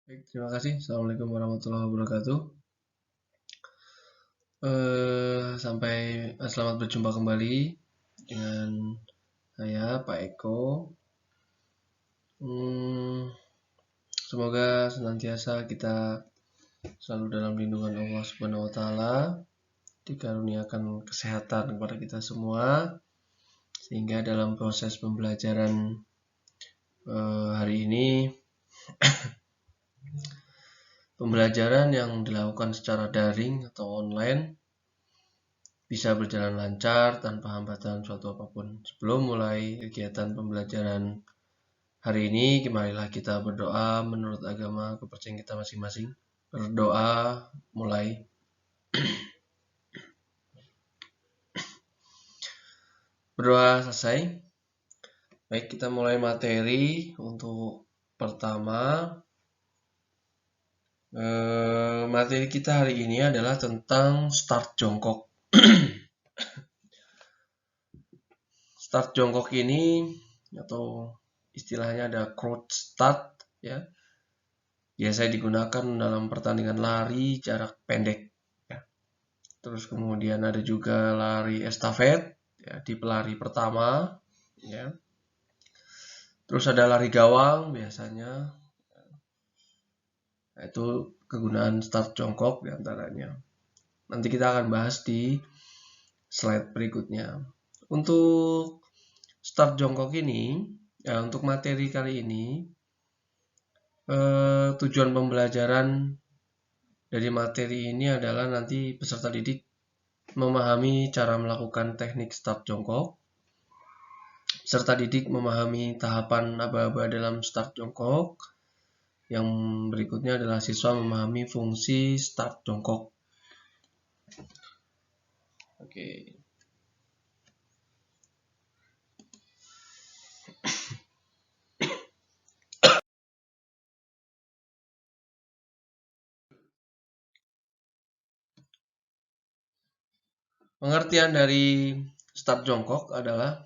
Baik, terima kasih. Assalamualaikum warahmatullahi wabarakatuh. Selamat berjumpa kembali dengan saya, Pak Eko. Semoga senantiasa kita selalu dalam lindungan Allah Subhanahu wa Ta'ala, dikaruniakan kesehatan kepada kita semua, sehingga dalam proses pembelajaran hari ini, pembelajaran yang dilakukan secara daring atau online bisa berjalan lancar tanpa hambatan suatu apapun. Sebelum mulai kegiatan pembelajaran hari ini, marilah kita berdoa menurut agama kepercayaan kita masing-masing. Berdoa mulai. Berdoa selesai. Baik, kita mulai materi untuk pertama. Materi kita hari ini adalah tentang start jongkok. Start jongkok ini atau istilahnya ada crouch start ya. Biasa digunakan dalam pertandingan lari jarak pendek ya. Terus kemudian ada juga lari estafet ya, di pelari pertama ya. Terus ada lari gawang biasanya. Nah, itu kegunaan start jongkok diantaranya. Nanti kita akan bahas di slide berikutnya. Untuk start jongkok ini, ya untuk materi kali ini, tujuan pembelajaran dari materi ini adalah nanti peserta didik memahami cara melakukan teknik start jongkok. Peserta didik memahami tahapan aba-aba dalam start jongkok. Yang berikutnya adalah siswa memahami fungsi start jongkok. Oke. Pengertian dari start jongkok adalah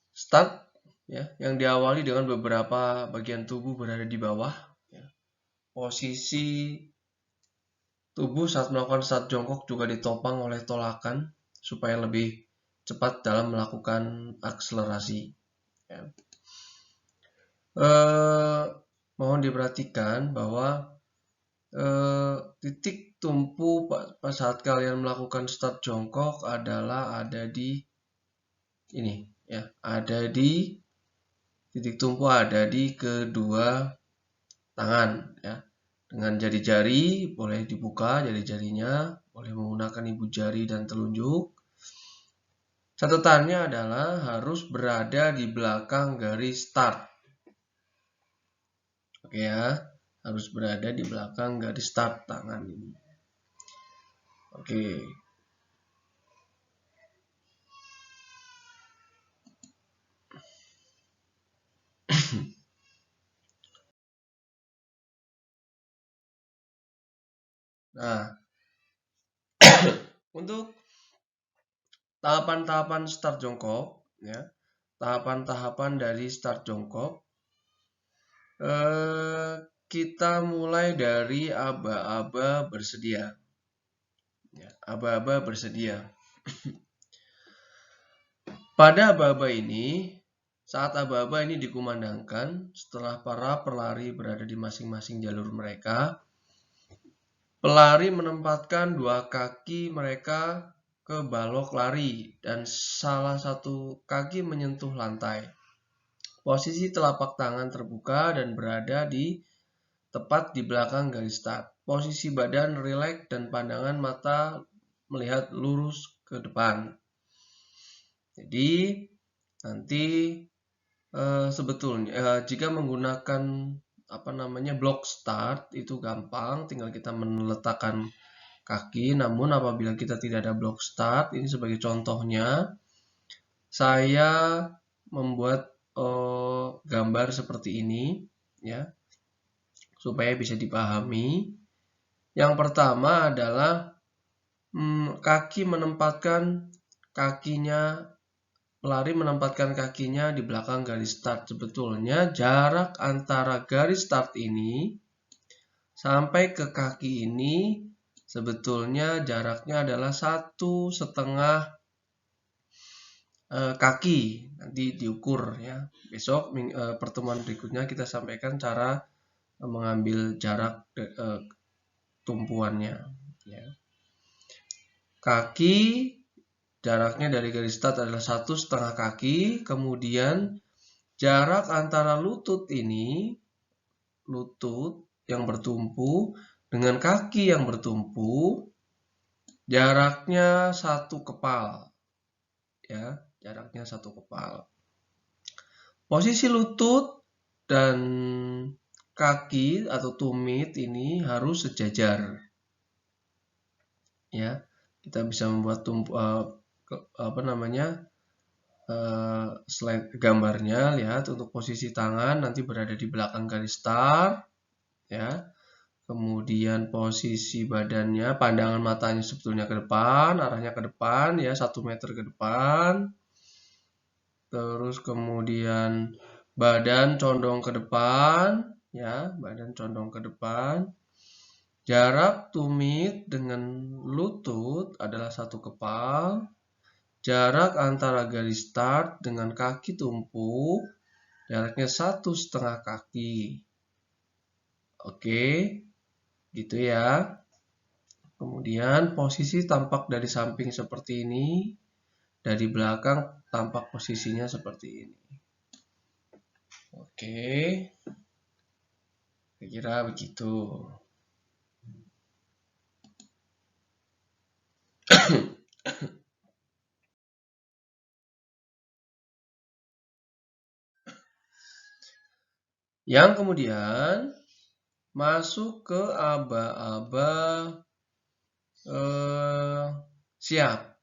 start ya, yang diawali dengan beberapa bagian tubuh berada di bawah. Ya. Posisi tubuh saat melakukan start jongkok juga ditopang oleh tolakan supaya lebih cepat dalam melakukan akselerasi. Ya. Mohon diperhatikan bahwa titik tumpu pada saat kalian melakukan start jongkok adalah ada di ini ya, ada di titik tumpu ada di kedua tangan ya. Dengan jari-jari boleh dibuka jari-jarinya, boleh menggunakan ibu jari dan telunjuk. Catatannya adalah harus berada di belakang garis start. Oke ya, harus berada di belakang garis start tangan ini. Oke. Nah, untuk tahapan-tahapan start jongkok, ya, tahapan-tahapan dari start jongkok, kita mulai dari aba-aba bersedia. Ya, aba-aba bersedia. Pada aba-aba ini, saat aba-aba ini dikumandangkan, setelah para pelari berada di masing-masing jalur mereka, pelari menempatkan dua kaki mereka ke balok lari dan salah satu kaki menyentuh lantai. Posisi telapak tangan terbuka dan berada di tepat di belakang garis start. Posisi badan rileks dan pandangan mata melihat lurus ke depan. Jadi nanti sebetulnya jika menggunakan block start itu gampang, tinggal kita meletakkan kaki. Namun apabila kita tidak ada block start, ini sebagai contohnya saya membuat gambar seperti ini ya, supaya bisa dipahami. Yang pertama adalah kaki menempatkan kakinya pelari menempatkan kakinya di belakang garis start. Sebetulnya jarak antara garis start ini sampai ke kaki ini sebetulnya jaraknya adalah 1,5 kaki. Nanti diukur ya. Besok pertemuan berikutnya kita sampaikan cara mengambil jarak tumpuannya. Ya. Kaki jaraknya dari garis start adalah 1,5 kaki. Kemudian jarak antara lutut ini, lutut yang bertumpu dengan kaki yang bertumpu, jaraknya 1 kepal. Ya, jaraknya 1 kepal. Posisi lutut dan kaki atau tumit ini harus sejajar. Ya, kita bisa membuat slide gambarnya. Lihat untuk posisi tangan nanti berada di belakang garis start. Ya, kemudian posisi badannya, pandangan matanya sebetulnya ke depan, arahnya ke depan ya, 1 meter ke depan. Terus kemudian badan condong ke depan ya, badan condong ke depan. Jarak tumit dengan lutut adalah 1 kepal. Jarak antara garis start dengan kaki tumpu jaraknya 1,5 kaki. Oke, gitu ya. Kemudian posisi tampak dari samping seperti ini, dari belakang tampak posisinya seperti ini. Oke, saya kira begitu. Yang kemudian masuk ke aba-aba siap.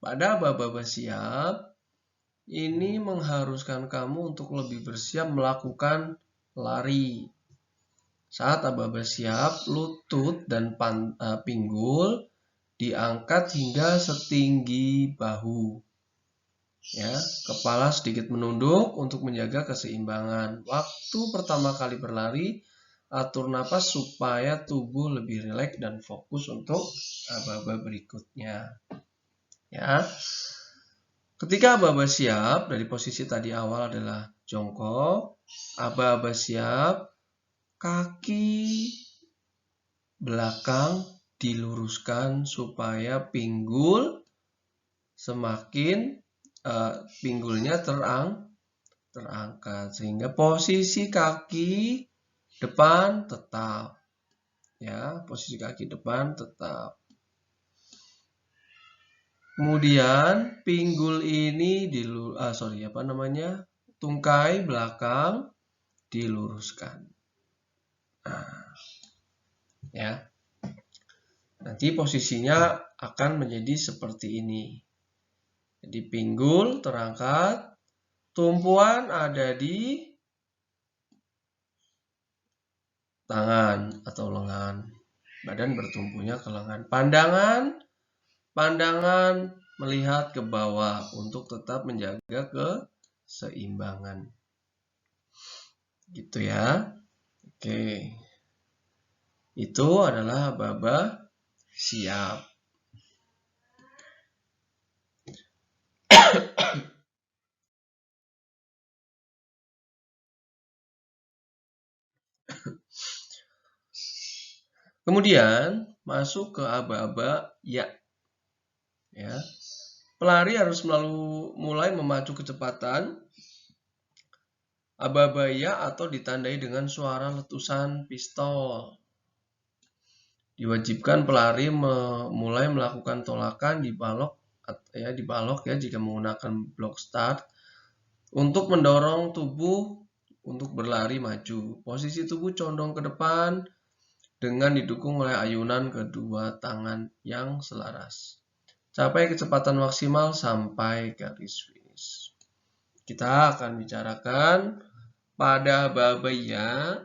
Pada aba-aba siap, ini mengharuskan kamu untuk lebih bersiap melakukan lari. Saat aba-aba siap, lutut dan pinggul diangkat hingga setinggi bahu. Ya, kepala sedikit menunduk untuk menjaga keseimbangan. Waktu pertama kali berlari, atur napas supaya tubuh lebih rileks dan fokus untuk aba-aba berikutnya. Ya. Ketika aba-aba siap, dari posisi tadi awal adalah jongkok, aba-aba siap, kaki belakang diluruskan supaya pinggulnya terangkat sehingga posisi kaki depan tetap. Ya, posisi kaki depan tetap. Kemudian pinggul ini tungkai belakang diluruskan. Nah, ya. Nanti posisinya akan menjadi seperti ini. Jadi pinggul terangkat, tumpuan ada di tangan atau lengan. Badan bertumpunya ke lengan. Pandangan melihat ke bawah untuk tetap menjaga keseimbangan. Gitu ya. Oke. Itu adalah aba-aba siap. Kemudian masuk ke aba-aba ya. Ya. Pelari harus mulai memacu kecepatan aba-aba ya atau ditandai dengan suara letusan pistol. Diwajibkan pelari mulai melakukan tolakan di balok jika menggunakan block start untuk mendorong tubuh untuk berlari maju. Posisi tubuh condong ke depan dengan didukung oleh ayunan kedua tangan yang selaras. Capai kecepatan maksimal sampai garis finish. Kita akan bicarakan pada aba-aba ya.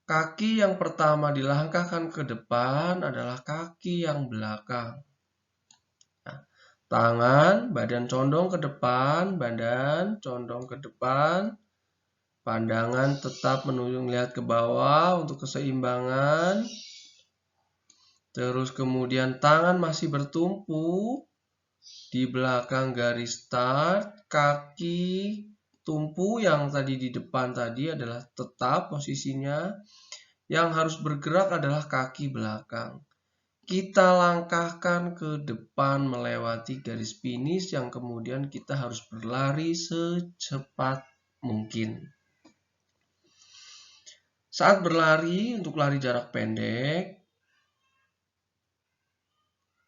Kaki yang pertama dilangkahkan ke depan adalah kaki yang belakang. Nah, Tangan, badan condong ke depan, badan condong ke depan. Pandangan tetap menunjuk lihat ke bawah untuk keseimbangan. Terus kemudian tangan masih bertumpu di belakang garis start. Kaki tumpu yang tadi di depan tadi adalah tetap posisinya. Yang harus bergerak adalah kaki belakang. Kita langkahkan ke depan melewati garis finish yang kemudian kita harus berlari secepat mungkin. Saat berlari, untuk lari jarak pendek,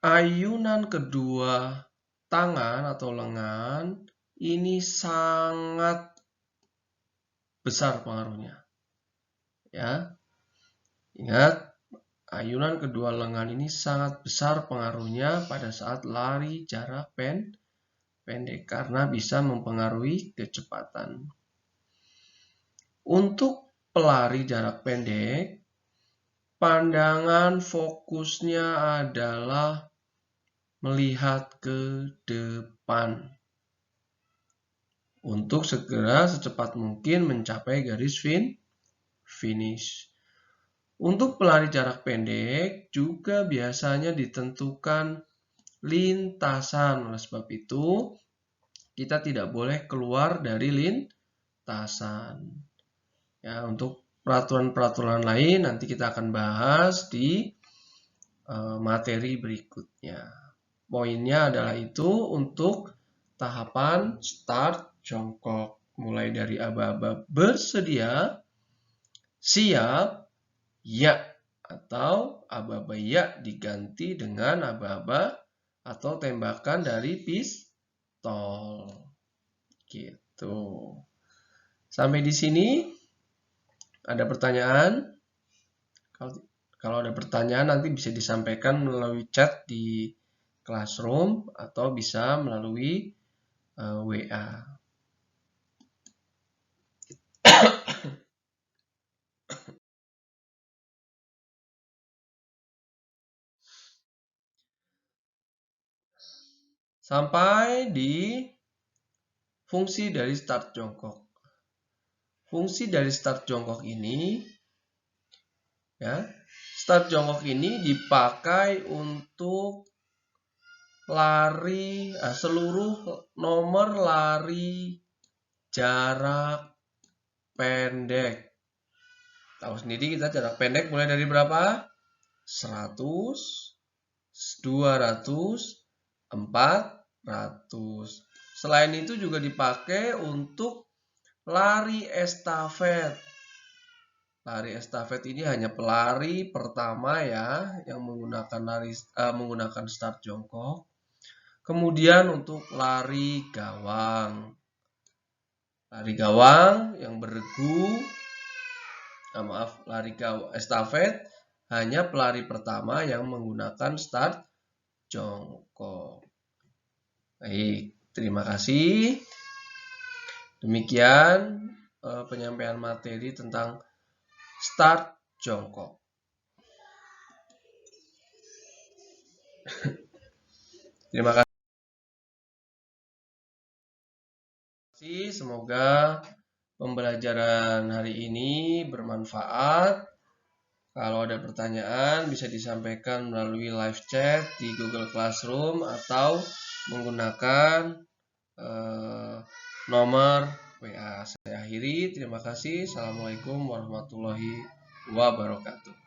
ayunan kedua tangan atau lengan ini sangat besar pengaruhnya. Ya. Ingat, ayunan kedua lengan ini sangat besar pengaruhnya pada saat lari jarak pendek karena bisa mempengaruhi kecepatan. Untuk pelari jarak pendek, pandangan fokusnya adalah melihat ke depan untuk segera secepat mungkin mencapai garis finish. Untuk pelari jarak pendek juga biasanya ditentukan lintasan. Oleh sebab itu, kita tidak boleh keluar dari lintasan. Ya, untuk peraturan-peraturan lain nanti kita akan bahas di materi berikutnya. Poinnya adalah itu untuk tahapan start jongkok. Mulai dari aba-aba bersedia, siap, ya, atau aba-aba ya diganti dengan aba-aba atau tembakan dari pistol. Gitu. Sampai di sini ada pertanyaan? Kalau ada pertanyaan nanti bisa disampaikan melalui chat di Classroom atau bisa melalui WA. Sampai di fungsi dari start jongkok. Fungsi dari start jongkok ini, ya, start jongkok ini dipakai untuk lari, seluruh nomor lari jarak pendek. Tahu sendiri kita jarak pendek mulai dari berapa? 100, 200, 400. Selain itu juga dipakai untuk lari estafet. Lari estafet ini hanya pelari pertama ya yang menggunakan start jongkok. Kemudian untuk lari gawang. Lari gawang yang beregu, lari gawang estafet hanya pelari pertama yang menggunakan start jongkok. Baik, terima kasih. Demikian penyampaian materi tentang start jongkok. Terima kasih. Semoga pembelajaran hari ini bermanfaat. Kalau ada pertanyaan bisa disampaikan melalui live chat di Google Classroom atau menggunakan nomor WA. Saya akhiri. Terima kasih. Assalamualaikum warahmatullahi wabarakatuh.